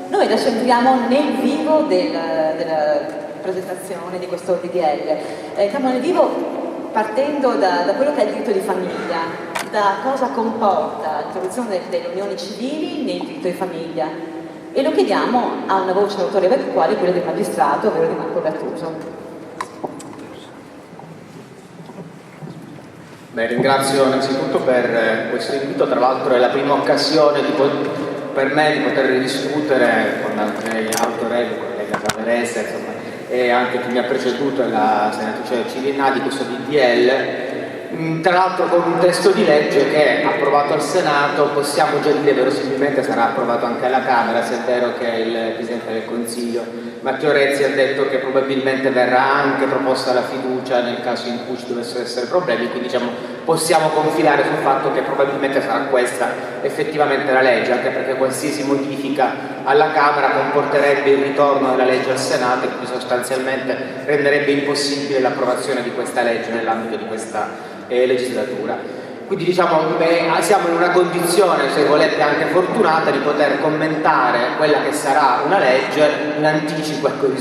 Noi adesso entriamo nel vivo della presentazione di questo DDL. Entriamo nel vivo partendo da quello che è il diritto di famiglia, da cosa comporta l'introduzione delle unioni civili nel diritto di famiglia, e lo chiediamo a una voce autorevole quale quella del magistrato, ovvero di Marco Gattuso. Beh, ringrazio innanzitutto per questo invito, tra l'altro è la prima occasione per me di poter discutere con altre autorevoli, collega Zavarese, insomma, e anche chi mi ha preceduto, la senatrice Cirinà, di questo DDL, tra l'altro con un testo di legge che approvato al Senato, possiamo già dire verosimilmente sarà approvato anche alla Camera, se è vero che il Presidente del Consiglio Matteo Renzi ha detto che probabilmente verrà anche proposta la fiducia nel caso in cui ci dovessero essere problemi, quindi diciamo possiamo confidare sul fatto che probabilmente sarà questa effettivamente la legge, anche perché qualsiasi modifica alla Camera comporterebbe il ritorno della legge al Senato e quindi sostanzialmente renderebbe impossibile l'approvazione di questa legge nell'ambito di questa legislatura. Quindi diciamo siamo in una condizione, se volete anche fortunata, di poter commentare quella che sarà una legge in anticipo, con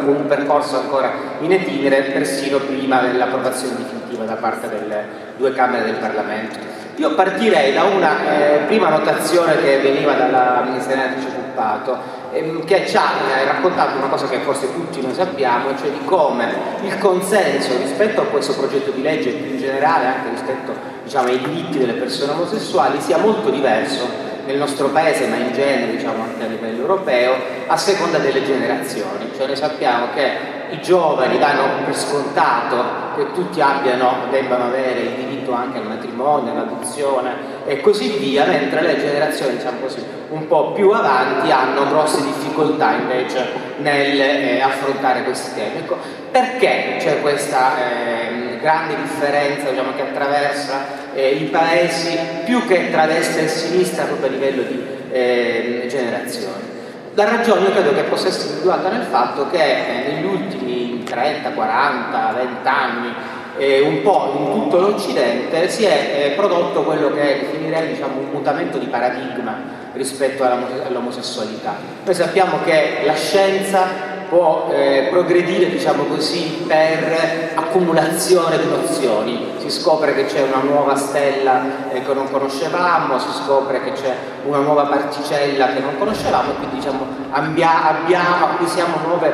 un percorso ancora in itinere, persino prima dell'approvazione definitiva da parte delle due Camere del Parlamento. Io partirei da una prima notazione che veniva dalla senatrice Puppato, che ci ha raccontato una cosa che forse tutti noi sappiamo, cioè di come il consenso rispetto a questo progetto di legge, più in generale anche rispetto, diciamo, ai diritti delle persone omosessuali, sia molto diverso nel nostro paese, ma in genere, diciamo, anche a livello europeo, a seconda delle generazioni. Cioè noi sappiamo che i giovani danno per scontato che tutti debbano avere il diritto anche al matrimonio, all'adozione e così via, mentre le generazioni, diciamo così, un po' più avanti hanno grosse difficoltà invece nel affrontare questi temi. Ecco, perché c'è questa grande differenza, diciamo, che attraversa i paesi più che tra destra e sinistra proprio a livello di generazioni? La ragione io credo che possa essere individuata nel fatto che negli ultimi 30, 40, 20 anni un po' in tutto l'Occidente si è prodotto quello che definirei, diciamo, un mutamento di paradigma rispetto all'omosessualità. Noi sappiamo che la scienza può progredire, diciamo così, per accumulazione di nozioni. Si scopre che c'è una nuova stella che non conoscevamo, si scopre che c'è una nuova particella che non conoscevamo, e quindi, diciamo, acquisiamo nuove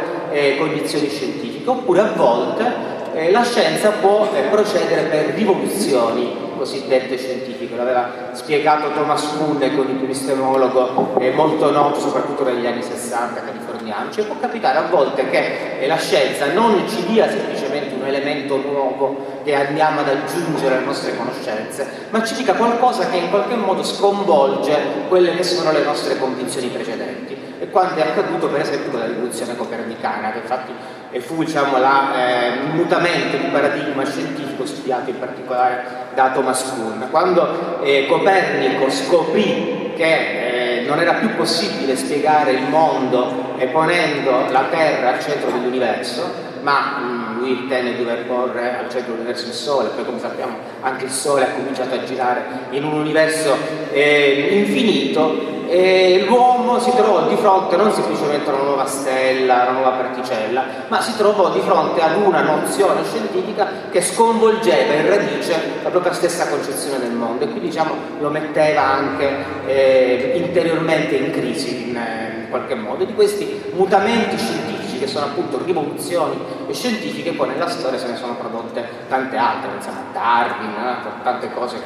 cognizioni scientifiche. Oppure a volte la scienza può procedere per rivoluzioni cosiddette scientifiche. Lo aveva spiegato Thomas Kuhn, con il epistemologo molto noto soprattutto negli anni 60, californiano. Cioè può capitare a volte che la scienza non ci dia semplicemente un elemento nuovo che andiamo ad aggiungere alle nostre conoscenze, ma ci dica qualcosa che in qualche modo sconvolge quelle che sono le nostre convinzioni precedenti. E quando è accaduto per esempio con la rivoluzione copernicana, che infatti fu, diciamo, il mutamento di paradigma scientifico studiato in particolare da Thomas Kuhn. Quando Copernico scoprì che non era più possibile spiegare il mondo ponendo la Terra al centro dell'universo, ma lui ritenne di dover porre al centro dell'universo il Sole, poi come sappiamo anche il Sole ha cominciato a girare in un universo infinito, e l'uomo si trovò di fronte non semplicemente a una nuova stella, una nuova particella, ma si trovò di fronte ad una nozione scientifica che sconvolgeva in radice la propria stessa concezione del mondo, e quindi, diciamo, lo metteva anche interiormente in crisi in qualche modo. Di questi mutamenti scientifici, che sono appunto rivoluzioni scientifiche, poi nella storia se ne sono prodotte tante altre, pensiamo a Darwin, tante cose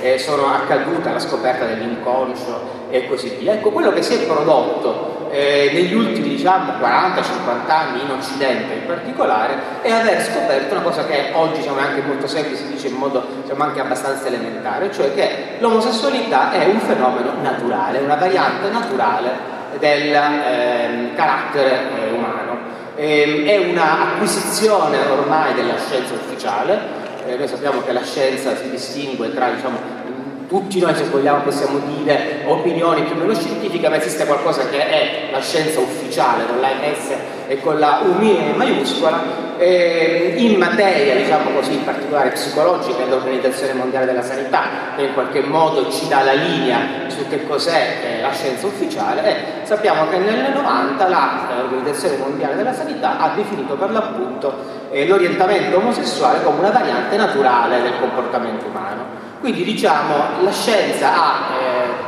che sono accadute, alla scoperta dell'inconscio e così via. Ecco, quello che si è prodotto negli ultimi, diciamo, 40-50 anni in Occidente in particolare è aver scoperto una cosa che oggi, diciamo, è anche molto semplice, si dice in modo, diciamo, anche abbastanza elementare, cioè che l'omosessualità è un fenomeno naturale, una variante naturale del carattere umano. È una acquisizione ormai della scienza ufficiale. Noi sappiamo che la scienza si distingue tra, diciamo, tutti noi, se vogliamo, possiamo dire opinioni più o meno scientifiche, ma esiste qualcosa che è la scienza ufficiale, con la MS e con la U maiuscola, in materia, diciamo così, in particolare psicologica, dell'Organizzazione Mondiale della Sanità, che in qualche modo ci dà la linea su che cos'è la scienza ufficiale. Sappiamo che nel 90 l'Organizzazione Mondiale della Sanità ha definito per l'appunto l'orientamento omosessuale come una variante naturale del comportamento umano. Quindi diciamo la scienza ha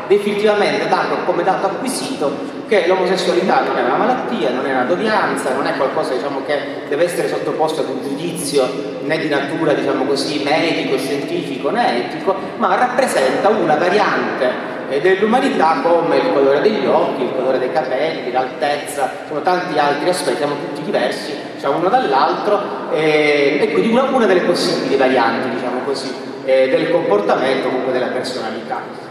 definitivamente dato come dato acquisito che l'omosessualità non è una malattia, non è una doglianza, non è qualcosa, diciamo, che deve essere sottoposto ad un giudizio né di natura, diciamo così, medico, scientifico né etico, ma rappresenta una variante dell'umanità come il colore degli occhi, il colore dei capelli, l'altezza, sono tanti altri aspetti, siamo tutti diversi, diciamo, uno dall'altro, e quindi una delle possibili varianti, diciamo così, del comportamento, comunque della personalità.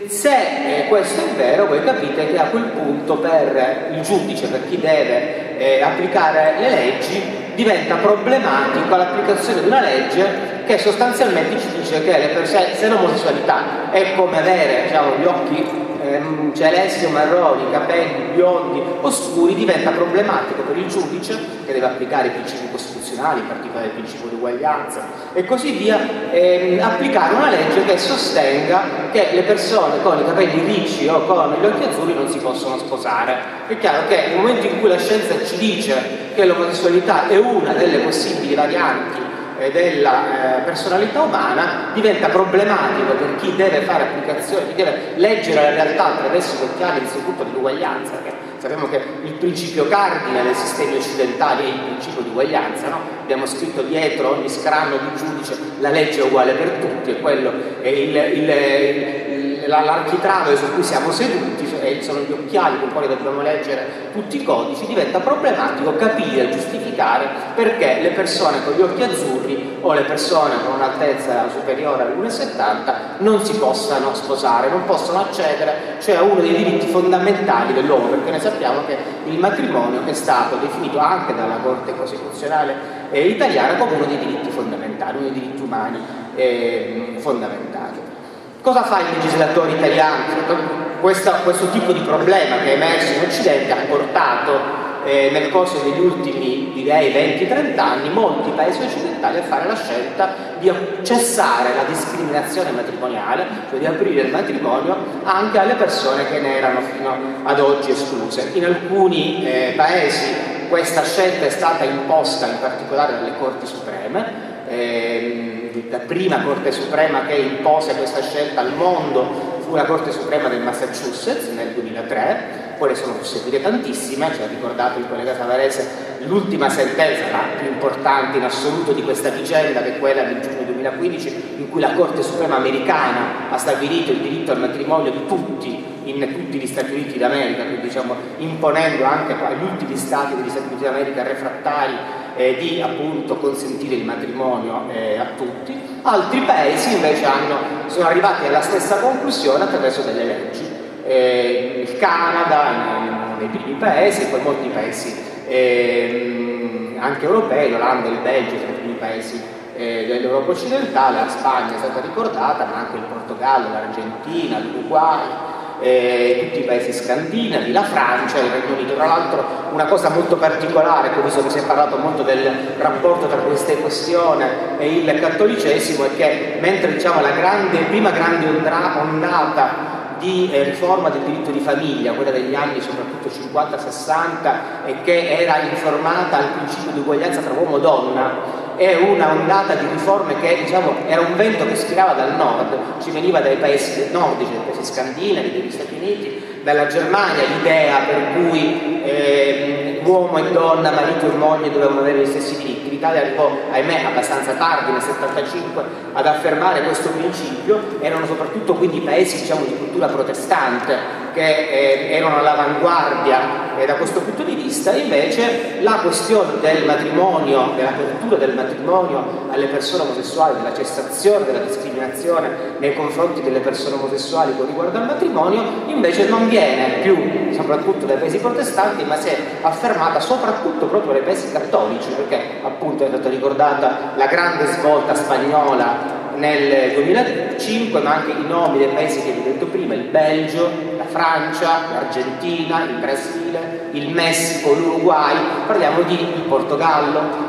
Se questo è vero, voi capite che a quel punto per il giudice, per chi deve applicare le leggi, diventa problematico l'applicazione di una legge che sostanzialmente ci dice che se l'omosessualità è come avere, diciamo, gli occhi celesti o marroni, i capelli biondi oscuri, diventa problematico per il giudice che deve applicare i principi costituzionali, in particolare il principio di uguaglianza e così via, applicare una legge che sostenga che le persone con i capelli ricci o con gli occhi azzurri non si possono sposare. È chiaro che nel momento in cui la scienza ci dice che l'omosessualità è una delle possibili varianti della personalità umana, diventa problematico per chi deve fare applicazione, chi deve leggere la realtà attraverso gli occhiali dell'istituto dell'uguaglianza, che sappiamo che il principio cardine dei sistemi occidentali è il principio di uguaglianza, no? Abbiamo scritto dietro ogni scranno di giudice la legge è uguale per tutti, e quello è l'architrave su cui siamo seduti, sono gli occhiali con cui dobbiamo leggere tutti i codici. Diventa problematico capire, giustificare perché le persone con gli occhi azzurri o le persone con un'altezza superiore all'1,70 non si possano sposare, non possono accedere, cioè a uno dei diritti fondamentali dell'uomo, perché noi sappiamo che il matrimonio è stato definito anche dalla Corte Costituzionale italiana come uno dei diritti fondamentali, uno dei diritti umani fondamentali. Cosa fa il legislatore italiano? Questo tipo di problema che è emerso in Occidente ha portato nel corso degli ultimi, direi, 20-30 anni molti paesi occidentali a fare la scelta di cessare la discriminazione matrimoniale, cioè di aprire il matrimonio anche alle persone che ne erano fino ad oggi escluse. In alcuni paesi questa scelta è stata imposta in particolare dalle Corti Supreme. La prima Corte Suprema che impose questa scelta al mondo fu la Corte Suprema del Massachusetts nel 2003, poi ne sono seguite tantissime, ci ha ricordato il collega Savarese l'ultima sentenza, la più importante in assoluto di questa vicenda, che è quella del giugno 2015, in cui la Corte Suprema americana ha stabilito il diritto al matrimonio di tutti in tutti gli Stati Uniti d'America, quindi diciamo imponendo anche agli ultimi stati degli Stati Uniti d'America refrattari di appunto consentire il matrimonio a tutti. Altri paesi invece sono arrivati alla stessa conclusione attraverso delle leggi. Il Canada è uno dei primi paesi, poi molti paesi anche europei, l'Olanda e il Belgio sono i primi paesi dell'Europa occidentale, la Spagna è stata ricordata, ma anche il Portogallo, l'Argentina, l'Uruguay, tutti i paesi scandinavi, la Francia, il Regno Unito. Tra l'altro una cosa molto particolare, che visto che si è parlato molto del rapporto tra queste questioni e il cattolicesimo, è che mentre diciamo la prima grande ondata di riforma del diritto di famiglia, quella degli anni soprattutto 50-60, e che era informata al principio di uguaglianza tra uomo e donna, è una ondata di riforme che diciamo era un vento che spirava dal nord, ci veniva dai paesi nordici, dai paesi scandinavi, dagli Stati Uniti, dalla Germania, l'idea per cui uomo e donna, marito e moglie dovevano avere gli stessi diritti. L'Italia arrivò, ahimè, abbastanza tardi, nel 75, ad affermare questo principio. Erano soprattutto quindi paesi diciamo di cultura protestante che erano all'avanguardia da questo punto di vista. Invece la questione del matrimonio, dell'apertura del matrimonio alle persone omosessuali, della cessazione della discriminazione nei confronti delle persone omosessuali con riguardo al matrimonio, invece non viene più soprattutto dai paesi protestanti, ma si è affermata soprattutto proprio dai paesi cattolici, perché appunto è stata ricordata la grande svolta spagnola nel 2005, ma anche i nomi dei paesi che vi ho detto prima: il Belgio, la Francia, l'Argentina, il Brasile, il Messico, l'Uruguay, parliamo di Portogallo,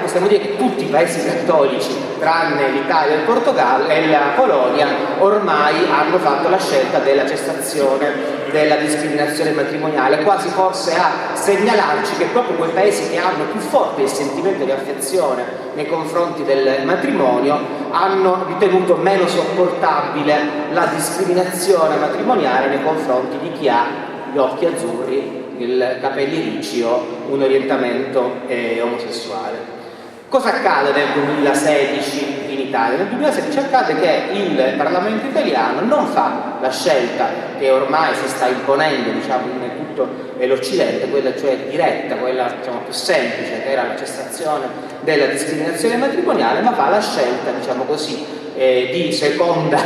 possiamo dire che tutti i paesi cattolici, tranne l'Italia, il Portogallo e la Polonia, ormai hanno fatto la scelta della cessazione della discriminazione matrimoniale, quasi forse a segnalarci che proprio quei paesi che hanno più forte il sentimento di affezione nei confronti del matrimonio hanno ritenuto meno sopportabile la discriminazione matrimoniale nei confronti di chi ha gli occhi azzurri, i capelli ricci o un orientamento omosessuale. Cosa accade nel 2016 in Italia? Nel 2016 accade che il Parlamento italiano non fa la scelta che ormai si sta imponendo, diciamo, in tutto l'Occidente, quella cioè diretta, quella diciamo più semplice, che era la cessazione della discriminazione matrimoniale, ma fa la scelta, diciamo così, di seconda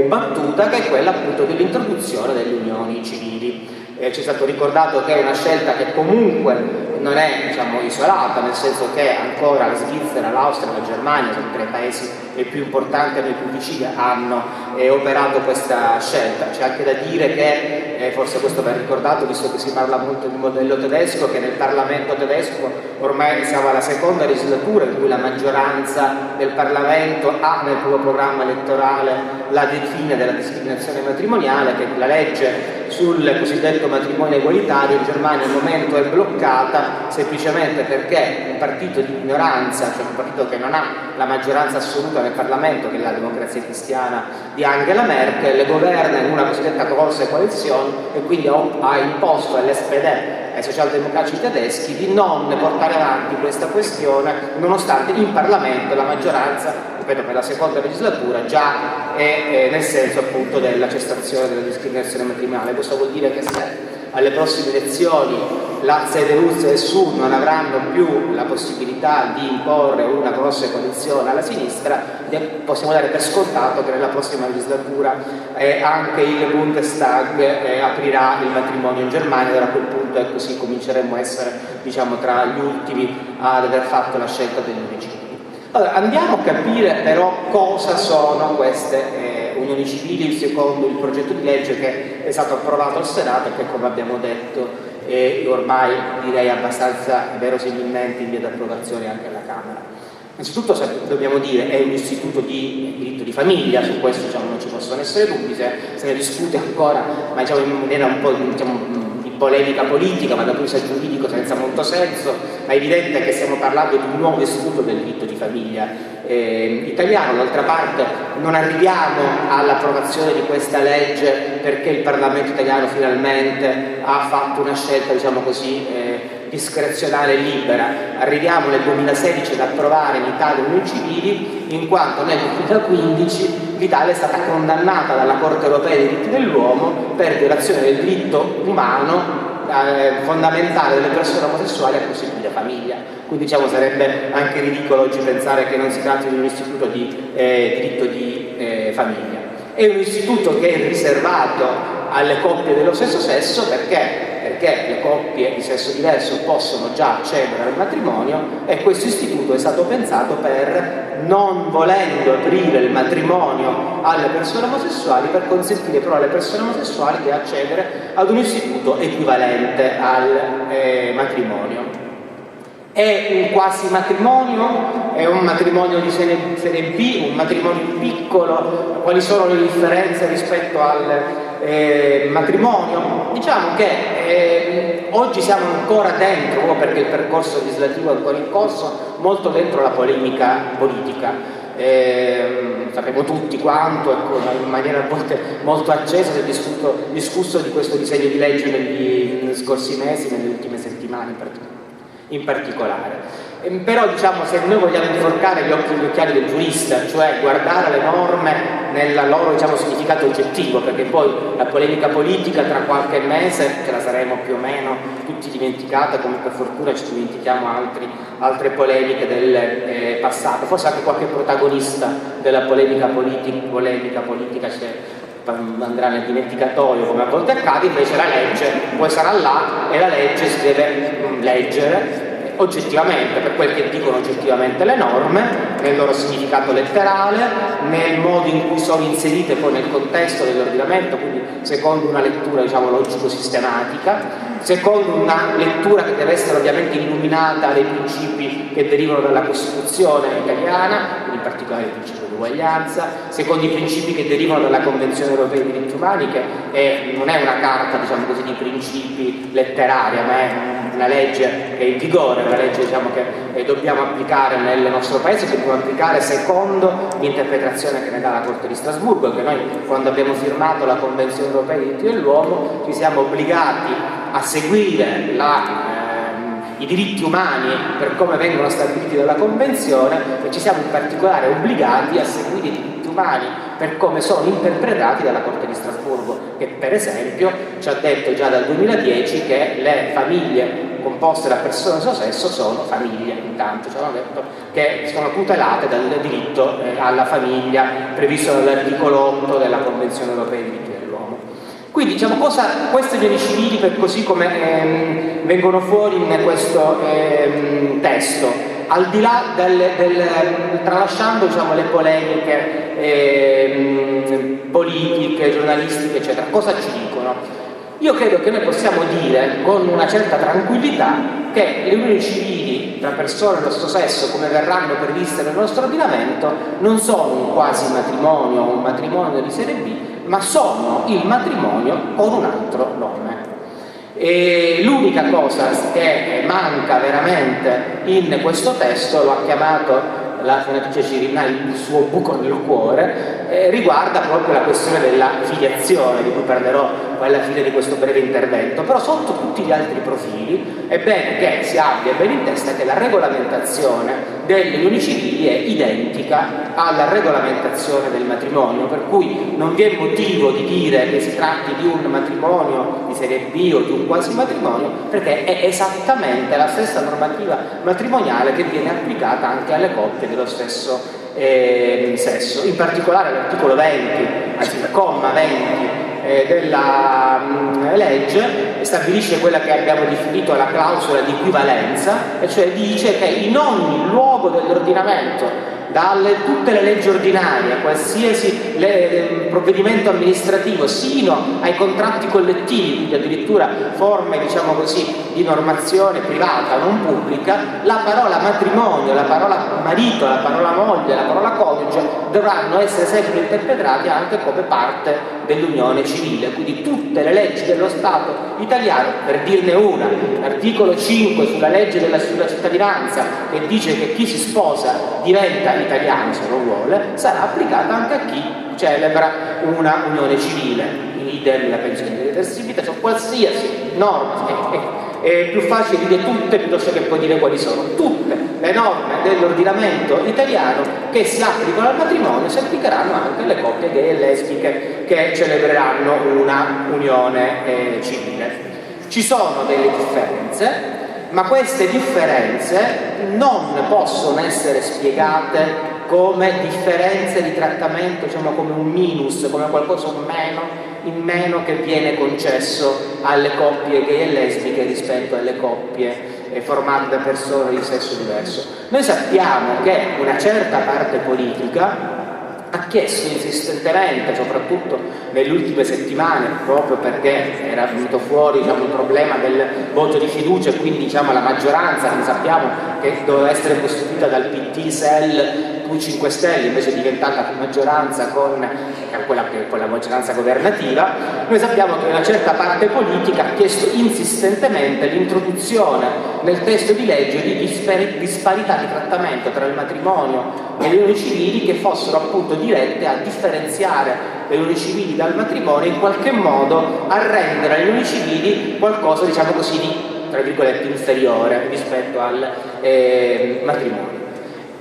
battuta, che è quella appunto dell'introduzione delle unioni civili. Ci è stato ricordato che è una scelta che comunque non è, diciamo, isolata, nel senso che ancora la Svizzera, l'Austria, la Germania, sono tre paesi più importanti e più vicini, hanno operato questa scelta. C'è anche da dire che, forse questo va ricordato, visto che si parla molto di modello tedesco, che nel Parlamento tedesco ormai siamo alla seconda legislatura in cui la maggioranza del Parlamento ha nel proprio programma elettorale la fine della discriminazione matrimoniale, che la legge sul cosiddetto matrimonio egualitario in Germania al momento è bloccata semplicemente perché un partito di minoranza, cioè un partito che non ha la maggioranza assoluta nel Parlamento, che è la Democrazia Cristiana di Angela Merkel, governa in una cosiddetta grosse coalizione e quindi ha imposto all'SPD, ai socialdemocratici tedeschi, di non portare avanti questa questione, nonostante in Parlamento la maggioranza, ripeto, per la seconda legislatura già è nel senso appunto della cessazione della discriminazione matrimoniale. Questo vuol dire che se alle prossime elezioni la CDU e CSU non avranno più la possibilità di imporre una grossa coalizione alla sinistra, possiamo dare per scontato che nella prossima legislatura anche il Bundestag aprirà il matrimonio in Germania, e da quel punto ecco, sì, cominceremo a essere, diciamo, tra gli ultimi ad aver fatto la scelta degli unioni civili. Allora, andiamo a capire però cosa sono queste unioni civili secondo il progetto di legge che è stato approvato al Senato e che, come abbiamo detto, ormai direi abbastanza verosimilmente in via d'approvazione anche alla Camera. Innanzitutto dobbiamo dire è un istituto di diritto di famiglia, su questo diciamo, non ci possono essere dubbi, se ne discute ancora, ma diciamo, in maniera un po' di polemica politica, ma da punto di vista giuridico senza molto senso, ma è evidente che stiamo parlando di un nuovo istituto del diritto di famiglia italiano. D'altra parte non arriviamo all'approvazione di questa legge perché il Parlamento italiano finalmente ha fatto una scelta, diciamo così, discrezionale e libera. Arriviamo nel 2016 ad approvare in Italia le unioni civili, in quanto nel 2015 l'Italia è stata condannata dalla Corte Europea dei diritti dell'uomo per violazione del diritto umano fondamentale delle persone omosessuali a costituire famiglia. Quindi diciamo sarebbe anche ridicolo oggi pensare che non si tratti di un istituto di diritto di famiglia. È un istituto che è riservato alle coppie dello stesso sesso perché le coppie di sesso diverso possono già accedere al matrimonio, e questo istituto è stato pensato per, non volendo aprire il matrimonio alle persone omosessuali, per consentire però alle persone omosessuali di accedere ad un istituto equivalente al matrimonio. È un quasi matrimonio? È un matrimonio di serie B? Un matrimonio piccolo? Quali sono le differenze rispetto al matrimonio? Diciamo che oggi siamo ancora dentro, perché il percorso legislativo è ancora in corso, molto dentro la polemica politica. Sappiamo tutti quanto, in maniera a volte molto accesa, si è discusso di questo disegno di legge negli scorsi mesi, nelle ultime settimane in particolare. Però diciamo, se noi vogliamo inforcare gli occhiali del giurista, cioè guardare le norme nel loro, diciamo, significato oggettivo, perché poi la polemica politica tra qualche mese ce la saremo più o meno tutti dimenticata, come per fortuna ci dimentichiamo altre polemiche del passato, forse anche qualche protagonista della polemica politica andrà nel dimenticatoio, come a volte accade. Invece la legge poi sarà là e la legge si deve leggere oggettivamente, per quel che dicono oggettivamente le norme, nel loro significato letterale, nel modo in cui sono inserite poi nel contesto dell'ordinamento, quindi secondo una lettura, diciamo, logico-sistematica, secondo una lettura che deve essere ovviamente illuminata dai principi che derivano dalla Costituzione italiana, in particolare il principio di uguaglianza, secondo i principi che derivano dalla Convenzione Europea dei Diritti Umani, che non è una carta, diciamo così, di principi letteraria, ma è una legge che è in vigore, una legge, diciamo, che dobbiamo applicare nel nostro paese, che dobbiamo applicare secondo l'interpretazione che ne dà la Corte di Strasburgo, che noi, quando abbiamo firmato la Convenzione Europea dei Diritti dell'Uomo, ci siamo obbligati a seguire i diritti umani per come vengono stabiliti dalla Convenzione, e ci siamo in particolare obbligati a seguire i diritti umani per come sono interpretati dalla Corte di Strasburgo, che per esempio ci ha detto già dal 2010 che le famiglie composte da persone del suo sesso sono famiglie, intanto ci hanno detto che sono tutelate dal diritto alla famiglia previsto dall'articolo 8 della Convenzione Europea dei Diritti dell'Uomo. Quindi, diciamo, queste unioni civili, per così come vengono fuori in questo testo, al di là tralasciando, diciamo, le polemiche politiche, giornalistiche, eccetera, cosa ci dicono? Io credo che noi possiamo dire con una certa tranquillità che le unioni civili tra persone dello stesso sesso, come verranno previste nel nostro ordinamento, non sono un quasi matrimonio o un matrimonio di serie B, ma sono il matrimonio con un altro nome. E l'unica cosa che manca veramente in questo testo, lo ha chiamato la senatrice Cirinnà il suo buco nel cuore, riguarda proprio la questione della filiazione, di cui parlerò poi alla fine di questo breve intervento. Però sotto tutti gli altri profili è bene che si abbia bene in testa che la regolamentazione delle unioni civili è identica alla regolamentazione del matrimonio, per cui non vi è motivo di dire che si tratti di un matrimonio di serie B o di un quasi matrimonio, perché è esattamente la stessa normativa matrimoniale che viene applicata anche alle coppie dello stesso sesso. In particolare l'articolo 20, anzi il comma 20 della legge stabilisce quella che abbiamo definito la clausola di equivalenza, e cioè dice che in ogni luogo dell'ordinamento, tutte le leggi ordinarie, qualsiasi provvedimento amministrativo, sino ai contratti collettivi, quindi addirittura forme, diciamo così, di normazione privata, non pubblica, la parola matrimonio, la parola marito, la parola moglie, la parola coniuge dovranno essere sempre interpretati anche come parte dell'unione civile. Quindi tutte le leggi dello Stato italiano, per dirne una, l'articolo 5 sulla legge sulla cittadinanza, che dice che chi si sposa diventa italiano se lo vuole, sarà applicata anche a chi celebra una unione civile. Idem la pensione di reversibilità, cioè qualsiasi norma. È più facile dire tutte piuttosto che poi dire quali sono. Tutte le norme dell'ordinamento italiano che si applicano al matrimonio si applicheranno anche alle coppie gay e lesbiche che celebreranno una unione civile. Ci sono delle differenze, ma queste differenze non possono essere spiegate come differenze di trattamento, diciamo come un minus, come qualcosa in meno che viene concesso alle coppie gay e lesbiche rispetto alle coppie formate da persone di sesso diverso. Noi sappiamo che una certa parte politica ha chiesto insistentemente, soprattutto nelle ultime settimane, proprio perché era venuto fuori, diciamo, il problema del voto di fiducia, e quindi, diciamo, la maggioranza, che sappiamo che doveva essere costituita dal PT, SEL, Q 5 Stelle, invece è diventata maggioranza con la maggioranza governativa. Noi sappiamo che una certa parte politica ha chiesto insistentemente l'introduzione nel testo di legge di disparità di trattamento tra il matrimonio e le unioni civili, che fossero appunto dirette a differenziare le unioni civili dal matrimonio, in qualche modo a rendere le unioni civili qualcosa, diciamo così, di, tra virgolette, inferiore rispetto al matrimonio.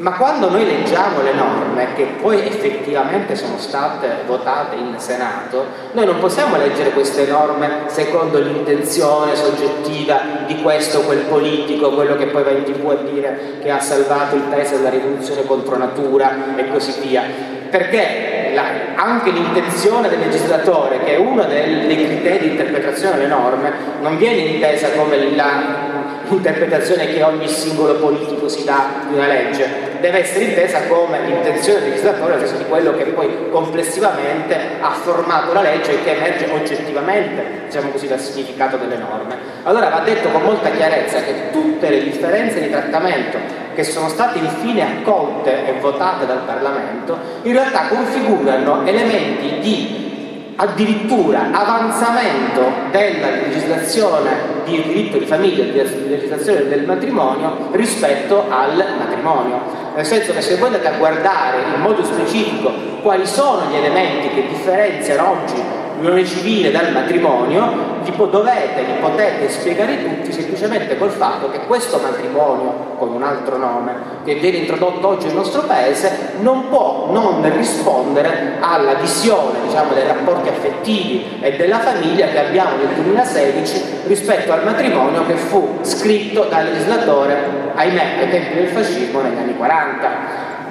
Ma quando noi leggiamo le norme che poi effettivamente sono state votate in Senato, noi non possiamo leggere queste norme secondo l'intenzione soggettiva di questo o quel politico, quello che poi va in TV a dire che ha salvato il paese dalla rivoluzione contro natura e così via, perché anche l'intenzione del legislatore, che è uno dei criteri di interpretazione delle norme, non viene intesa come l'interpretazione che ogni singolo politico si dà di una legge, deve essere intesa come l'intenzione del legislatore, nel senso di quello che poi complessivamente ha formato la legge e che emerge oggettivamente, diciamo così, dal significato delle norme. Allora va detto con molta chiarezza che tutte le differenze di trattamento che sono state infine accolte e votate dal Parlamento in realtà configurano elementi di addirittura avanzamento della legislazione di diritto di famiglia, di legislazione del matrimonio rispetto al matrimonio. Nel senso che se voi andate a guardare in modo specifico quali sono gli elementi che differenziano oggi l'unione civile dal matrimonio, li potete spiegare tutti semplicemente col fatto che questo matrimonio, con un altro nome, che viene introdotto oggi nel nostro paese, non può non rispondere alla visione, diciamo, dei rapporti affettivi e della famiglia che abbiamo nel 2016 rispetto al matrimonio che fu scritto dal legislatore, ahimè, ai tempi del fascismo negli anni 40.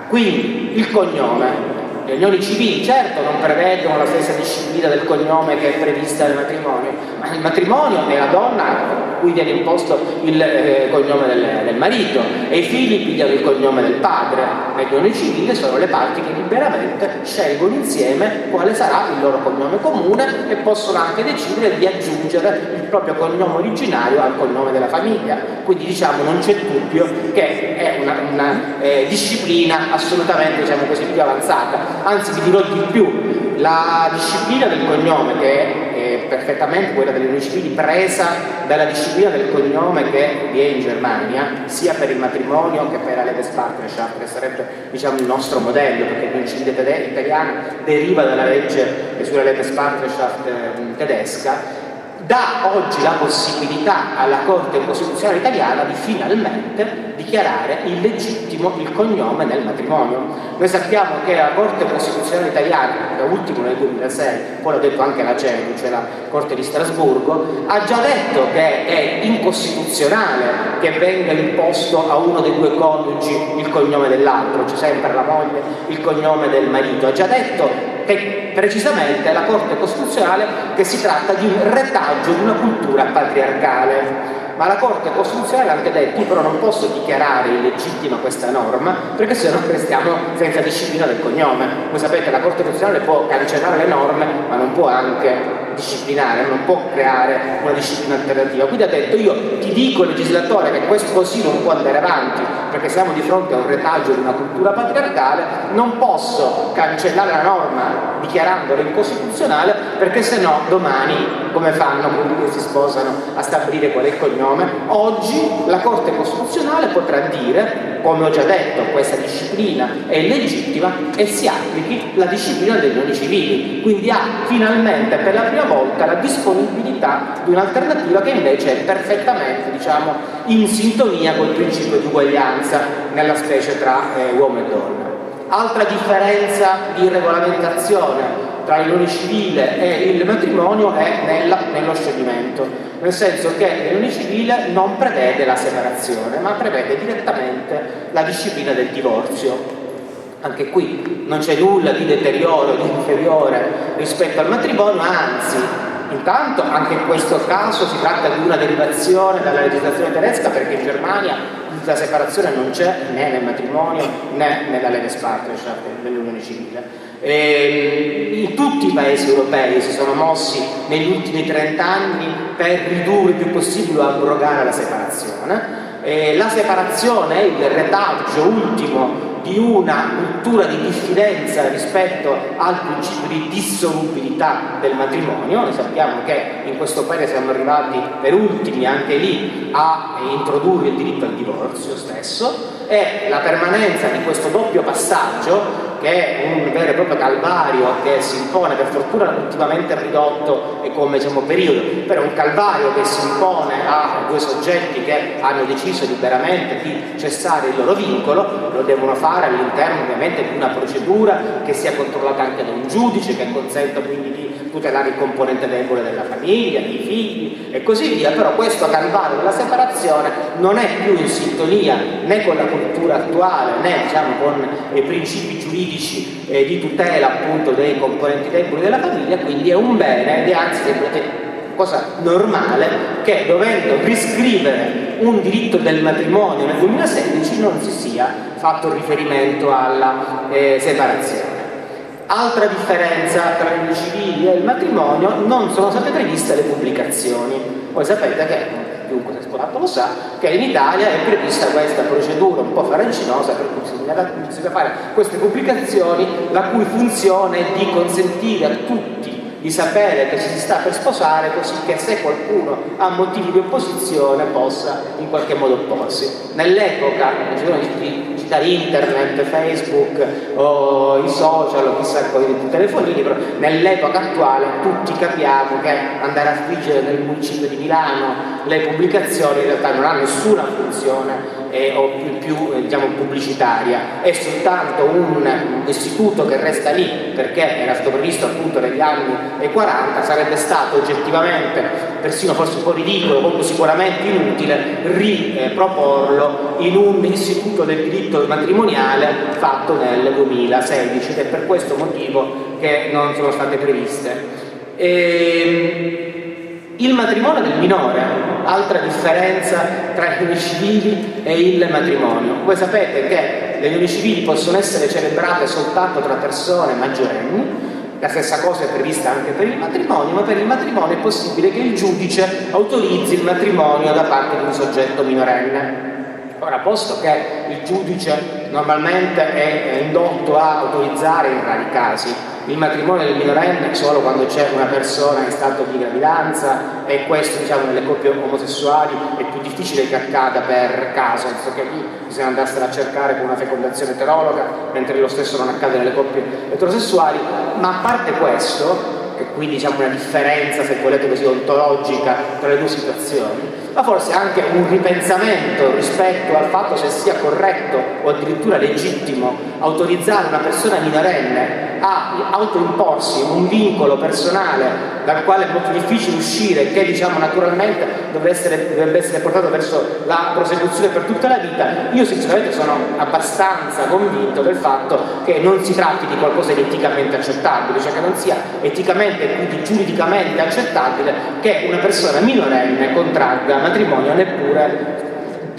Quindi il cognome. Le unioni civili certo non prevedono la stessa disciplina del cognome che è prevista nel matrimonio, ma il matrimonio è la donna a cui viene imposto il cognome del marito e i figli pigliano il cognome del padre. Le unioni civili sono le parti che liberamente scelgono insieme quale sarà il loro cognome comune e possono anche decidere di aggiungere il proprio cognome originario al cognome della famiglia. Quindi diciamo non c'è dubbio che è una disciplina assolutamente, diciamo così, più avanzata. Anzi, vi dirò di più, la disciplina del cognome, che è perfettamente quella delle unioni civili presa dalla disciplina del cognome che vi è in Germania, sia per il matrimonio che per la Lebenspartnerschaft, che sarebbe, diciamo, il nostro modello, perché l'unione civile italiana deriva dalla legge sulla Lebenspartnerschaft tedesca, dà oggi la possibilità alla Corte Costituzionale italiana di finalmente dichiarare illegittimo il cognome nel matrimonio. Noi sappiamo che la Corte Costituzionale italiana, da ultimo nel 2006, poi l'ha detto anche la CEDU, cioè la Corte di Strasburgo, ha già detto che è incostituzionale che venga imposto a uno dei due coniugi il cognome dell'altro, c'è sempre la moglie, il cognome del marito. Ha già detto che precisamente la Corte Costituzionale che si tratta di un retaggio di una cultura patriarcale. Ma la Corte Costituzionale ha anche detto: io però non posso dichiarare illegittima questa norma perché se no restiamo senza disciplina del cognome. Voi sapete, la Corte Costituzionale può cancellare le norme ma non può anche disciplinare, non può creare una disciplina alternativa. Quindi ha detto: io ti dico, legislatore, che questo così non può andare avanti perché siamo di fronte a un retaggio di una cultura patriarcale, non posso cancellare la norma dichiarandola incostituzionale perché se no domani come fanno quelli che si sposano a stabilire qual è il cognome? Oggi la Corte Costituzionale potrà dire, come ho già detto, questa disciplina è illegittima e si applichi la disciplina delle unioni civili. Quindi ha finalmente per la prima volta la disponibilità di un'alternativa che invece è perfettamente, diciamo, in sintonia col principio di uguaglianza nella specie tra uomo e donna. Altra differenza di regolamentazione tra l'unione civile e il matrimonio è nello scioglimento, nel senso che l'unione civile non prevede la separazione, ma prevede direttamente la disciplina del divorzio. Anche qui non c'è nulla di deterioro, di inferiore rispetto al matrimonio, anzi, intanto anche in questo caso si tratta di una derivazione dalla legislazione tedesca, perché in Germania la separazione non c'è né nel matrimonio né nella Lebenspartnerschaft, nell'unione civile. In tutti i paesi europei si sono mossi negli ultimi 30 anni per ridurre il più possibile o abrogare la separazione. La separazione è il retaggio ultimo di una cultura di diffidenza rispetto al principio di dissolubilità del matrimonio. Noi sappiamo che in questo paese siamo arrivati per ultimi anche lì a introdurre il diritto al divorzio stesso, e la permanenza di questo doppio passaggio, che è un vero e proprio calvario che si impone, per fortuna ultimamente ridotto e come, diciamo, periodo, però un calvario che si impone a due soggetti che hanno deciso liberamente di cessare il loro vincolo, lo devono fare all'interno ovviamente di una procedura che sia controllata anche da un giudice, che consenta quindi di tutelare il componente debole della famiglia, i figli e così via. Però questo calvario della separazione non è più in sintonia né con la cultura attuale né, diciamo, con i principi giuridici di tutela appunto dei componenti deboli della famiglia, quindi è un bene ed è anzi, se volete, cosa normale che, dovendo riscrivere un diritto del matrimonio nel 2016 non si sia fatto riferimento alla separazione. Altra differenza tra le unioni civili e il matrimonio: non sono state previste le pubblicazioni. Voi sapete che, chiunque si è sposato lo sa, che in Italia è prevista questa procedura un po' farraginosa per cui bisogna fare queste pubblicazioni, la cui funzione è di consentire a tutti di sapere che ci si sta per sposare, così che se qualcuno ha motivi di opposizione possa in qualche modo opporsi. Nell'epoca, di citare internet, Facebook o i social o chissà quali telefonini, però nell'epoca attuale tutti capiamo che andare a spingere nel municipio di Milano le pubblicazioni in realtà non ha nessuna funzione o più diciamo pubblicitaria, è soltanto un istituto che resta lì perché era stato previsto appunto negli anni 40. Sarebbe stato oggettivamente persino forse un po' ridicolo, comunque sicuramente inutile riproporlo in un istituto del diritto matrimoniale fatto nel 2016, ed è per questo motivo che non sono state previste. Il matrimonio del minore, altra differenza tra le unioni civili e il matrimonio. Voi sapete che le unioni civili possono essere celebrate soltanto tra persone maggiorenni. La stessa cosa è prevista anche per il matrimonio, ma per il matrimonio è possibile che il giudice autorizzi il matrimonio da parte di un soggetto minorenne. Ora, posto che il giudice normalmente è indotto a autorizzare in rari casi il matrimonio del minorenne solo quando c'è una persona in stato di gravidanza, e questo diciamo nelle coppie omosessuali è più difficile che accada per caso, nel senso che lì bisogna andarsela a cercare con una fecondazione eterologa, mentre lo stesso non accade nelle coppie eterosessuali. Ma a parte questo, e quindi diciamo una differenza, se volete così, ontologica tra le due situazioni, ma forse anche un ripensamento rispetto al fatto se sia corretto o addirittura legittimo autorizzare una persona minorenne a autoimporsi un vincolo personale dal quale è molto difficile uscire, che diciamo naturalmente dovrebbe essere portato verso la prosecuzione per tutta la vita. Io sinceramente sono abbastanza convinto del fatto che non si tratti di qualcosa di eticamente accettabile, cioè che non sia eticamente e quindi giuridicamente accettabile che una persona minorenne contragga matrimonio neppure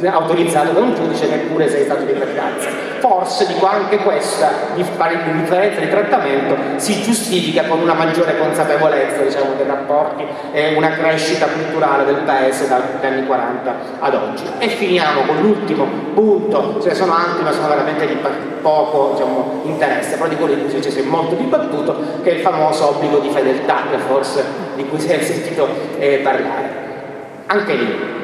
autorizzato da un giudice, neppure se è stato di gravidanza. Forse, dico, anche questa differenza di trattamento si giustifica con una maggiore consapevolezza diciamo dei rapporti e una crescita culturale del paese dagli anni 40 ad oggi. E finiamo con l'ultimo punto, ce ne sono altri ma sono veramente di poco diciamo interesse, però di quello di cui si è molto dibattuto, che è il famoso obbligo di fedeltà, che forse di cui si è sentito parlare. Anche lì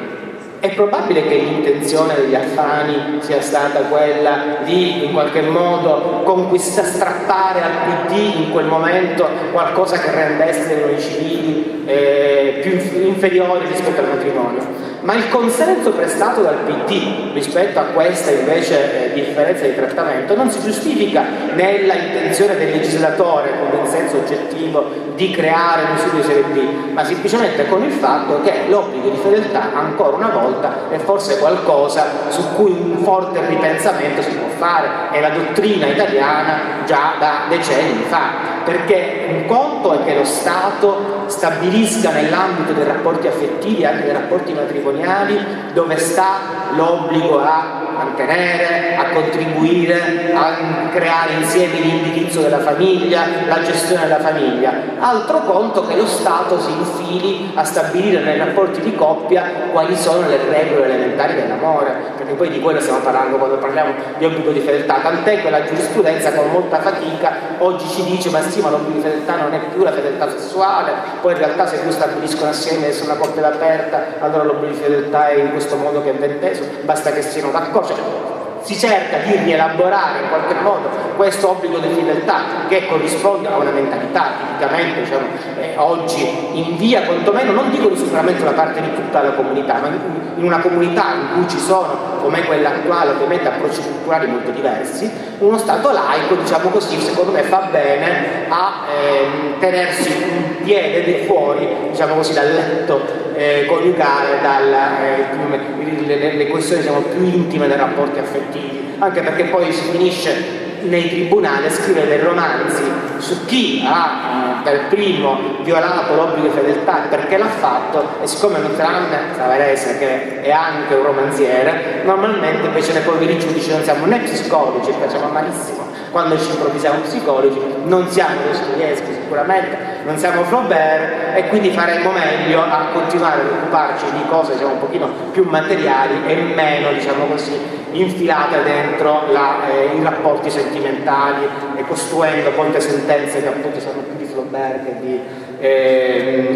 è probabile che l'intenzione degli Alfani sia stata quella di in qualche modo strappare al PD in quel momento qualcosa che rendesse le unioni civili più inferiori rispetto al matrimonio. Ma il consenso prestato dal PD rispetto a questa invece differenza di trattamento non si giustifica nella intenzione del legislatore, come in senso oggettivo, di creare un istituto di serie B, ma semplicemente con il fatto che l'obbligo di fedeltà, ancora una volta, è forse qualcosa su cui un forte ripensamento si può fare. È la dottrina italiana già da decenni fa. Perché un conto è che lo Stato stabilisca nell'ambito dei rapporti affettivi, anche dei rapporti matrimoniali, dove sta l'obbligo a mantenere, a contribuire, a creare insieme l'indirizzo della famiglia, la gestione della famiglia. Altro conto che lo Stato si infili a stabilire nei rapporti di coppia quali sono le regole elementari dell'amore, perché poi di quello stiamo parlando quando parliamo di obbligo di fedeltà, tant'è che la giurisprudenza con molta fatica oggi ci dice ma sì, ma l'obbligo di fedeltà non è più la fedeltà sessuale, poi in realtà se due stabiliscono assieme di essere una coppia aperta, allora l'obbligo di fedeltà è in questo modo che è ben teso, basta che siano d'accordo. Si cerca di rielaborare in qualche modo questo obbligo di fedeltà che corrisponde a una mentalità tipicamente diciamo, oggi in via quantomeno, non dico di superamento da parte di tutta la comunità, ma in una comunità in cui ci sono, come quella attuale, ovviamente approcci culturali molto diversi, uno Stato laico, diciamo così, secondo me fa bene a tenersi un piede fuori, diciamo così, dal letto coniugale, le questioni diciamo, più intime dei rapporti affettivi, anche perché poi si finisce nei tribunali a scrivere dei romanzi su chi ha per primo violato l'obbligo di fedeltà e perché l'ha fatto, e siccome non tranne Savarese, che è anche un romanziere, normalmente invece nei poveri giudici non siamo né psicologi, facciamo malissimo quando ci improvvisiamo psicologi, non siamo Dostoevskij sicuramente, non siamo Flaubert, e quindi faremmo meglio a continuare ad occuparci di cose, diciamo, un pochino più materiali e meno, diciamo così, infilate dentro i rapporti sentimentali e costruendo molte sentenze che appunto sono più di Flaubert che di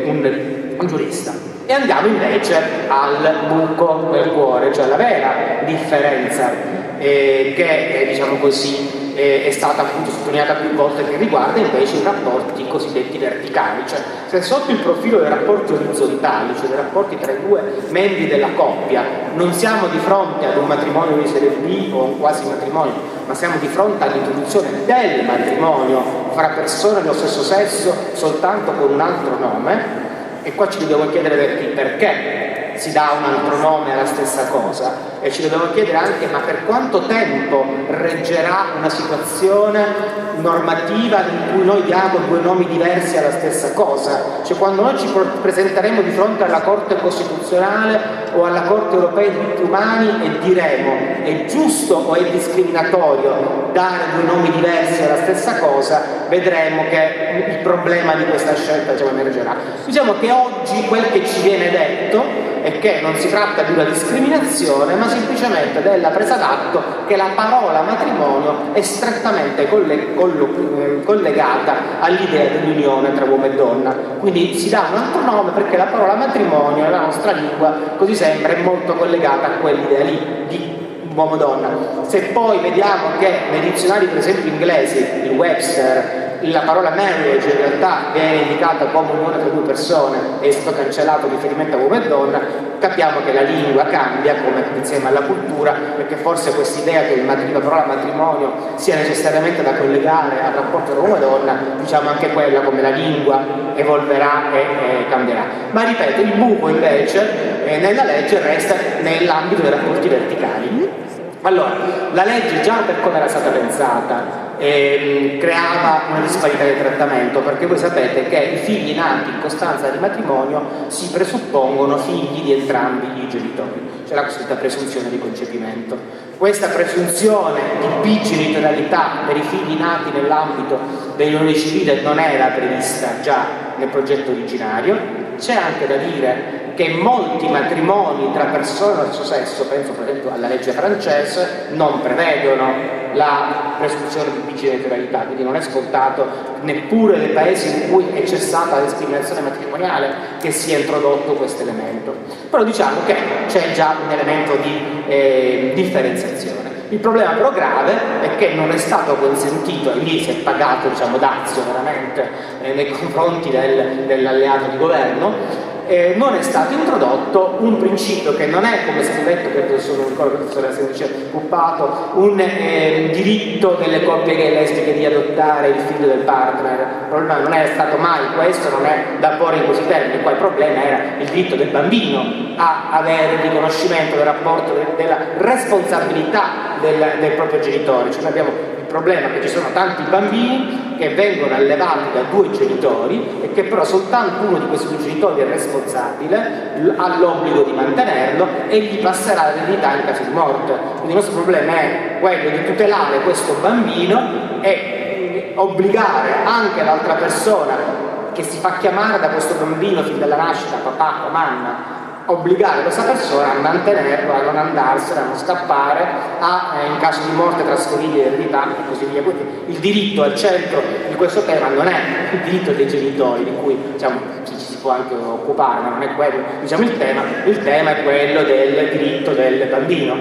un giurista. E andiamo invece al buco del cuore, cioè la vera differenza che diciamo così è stata appunto sottolineata più volte, che riguarda invece i rapporti cosiddetti verticali, cioè se sotto il profilo dei rapporti orizzontali, cioè dei rapporti tra i due membri della coppia, non siamo di fronte ad un matrimonio di serie B o un quasi matrimonio, ma siamo di fronte all'introduzione del matrimonio fra persone dello stesso sesso soltanto con un altro nome, e qua ci dobbiamo chiedere perché si dà un altro nome alla stessa cosa, e ci dobbiamo chiedere anche ma per quanto tempo reggerà una situazione normativa in cui noi diamo due nomi diversi alla stessa cosa, cioè quando noi ci presenteremo di fronte alla Corte Costituzionale o alla Corte Europea dei Diritti Umani e diremo è giusto o è discriminatorio dare due nomi diversi alla stessa cosa, vedremo che il problema di questa scelta emergerà. Diciamo che oggi quel che ci viene detto è che non si tratta di una discriminazione, ma semplicemente della presa d'atto che la parola matrimonio è strettamente collegata all'idea dell'unione tra uomo e donna. Quindi si dà un altro nome perché la parola matrimonio nella nostra lingua, così sembra, è molto collegata a quell'idea lì di uomo-donna. Se poi vediamo che nei dizionari, per esempio inglesi, il Webster, la parola marriage in realtà viene indicata come unione tra due persone e è stato cancellato il riferimento a uomo e donna, capiamo che la lingua cambia come insieme alla cultura, perché forse quest'idea che la parola matrimonio sia necessariamente da collegare al rapporto tra uomo e donna, diciamo anche quella come la lingua evolverà e cambierà. Ma ripeto, il buco invece nella legge resta nell'ambito dei rapporti verticali. Allora, la legge già per come era stata pensata creava una disparità di trattamento, perché voi sapete che i figli nati in costanza di matrimonio si presuppongono figli di entrambi i genitori, cioè la cosiddetta presunzione di concepimento. Questa presunzione di bigenitorialità per i figli nati nell'ambito dell'unione civile non era prevista già nel progetto originario. C'è anche da dire che molti matrimoni tra persone dello stesso sesso, penso per esempio alla legge francese, non prevedono la presunzione di bigenitorialità, quindi non è scontato neppure nei paesi in cui è cessata la discriminazione matrimoniale che sia introdotto questo elemento. Però diciamo che c'è già un elemento di differenziazione. Il problema però grave è che non è stato consentito, e lì si è pagato, diciamo, dazio veramente nei confronti dell'alleato di governo, non è stato introdotto un principio che non è, come è stato detto, credo sono un professore la senatrice Puppato, un diritto delle coppie gay e lesbiche di adottare il figlio del partner. Il problema non è stato mai questo, non è da porre in questi termini. Qua il problema era il diritto del bambino a avere il riconoscimento del rapporto, della responsabilità del proprio genitore. Cioè abbiamo il problema che ci sono tanti bambini che vengono allevati da due genitori e che però soltanto uno di questi due genitori è responsabile, ha l'obbligo di mantenerlo e gli passerà l'eredità in caso di morte. Quindi il nostro problema è quello di tutelare questo bambino e obbligare anche l'altra persona che si fa chiamare da questo bambino fin dalla nascita papà o mamma, obbligare questa persona a mantenerlo, a non andarsene, a non scappare, in caso di morte trasferirgli l'eredità e così via. Quindi il diritto al centro di questo tema non è il diritto dei genitori, di cui diciamo ci si può anche occupare, ma non è quello diciamo il tema è quello del diritto del bambino.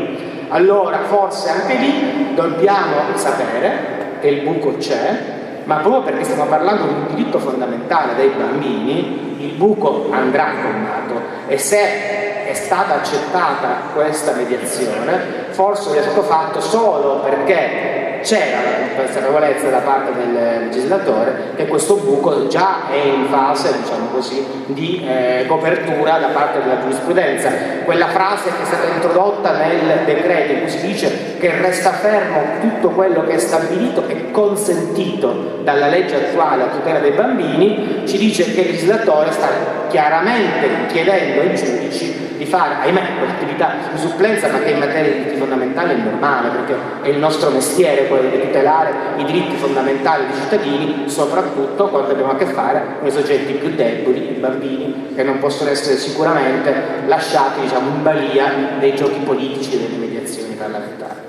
Allora forse anche lì dobbiamo sapere che il buco c'è, ma proprio perché stiamo parlando di un diritto fondamentale dei bambini, il buco andrà colmato, e se è stata accettata questa mediazione forse è stato fatto solo perché c'era la consapevolezza da parte del legislatore che questo buco già è in fase, diciamo così, di copertura da parte della giurisprudenza. Quella frase che è stata introdotta nel decreto in cui si dice che resta fermo tutto quello che è stabilito e consentito dalla legge attuale a tutela dei bambini, ci dice che il legislatore sta chiaramente chiedendo ai giudici di fare, ahimè, quell'attività di supplenza, ma che in materia di diritti fondamentali è normale, perché è il nostro mestiere quello di tutelare i diritti fondamentali dei cittadini, soprattutto quando abbiamo a che fare con i soggetti più deboli, i bambini, che non possono essere sicuramente lasciati, diciamo, in balia dei giochi politici e delle mediazioni parlamentari.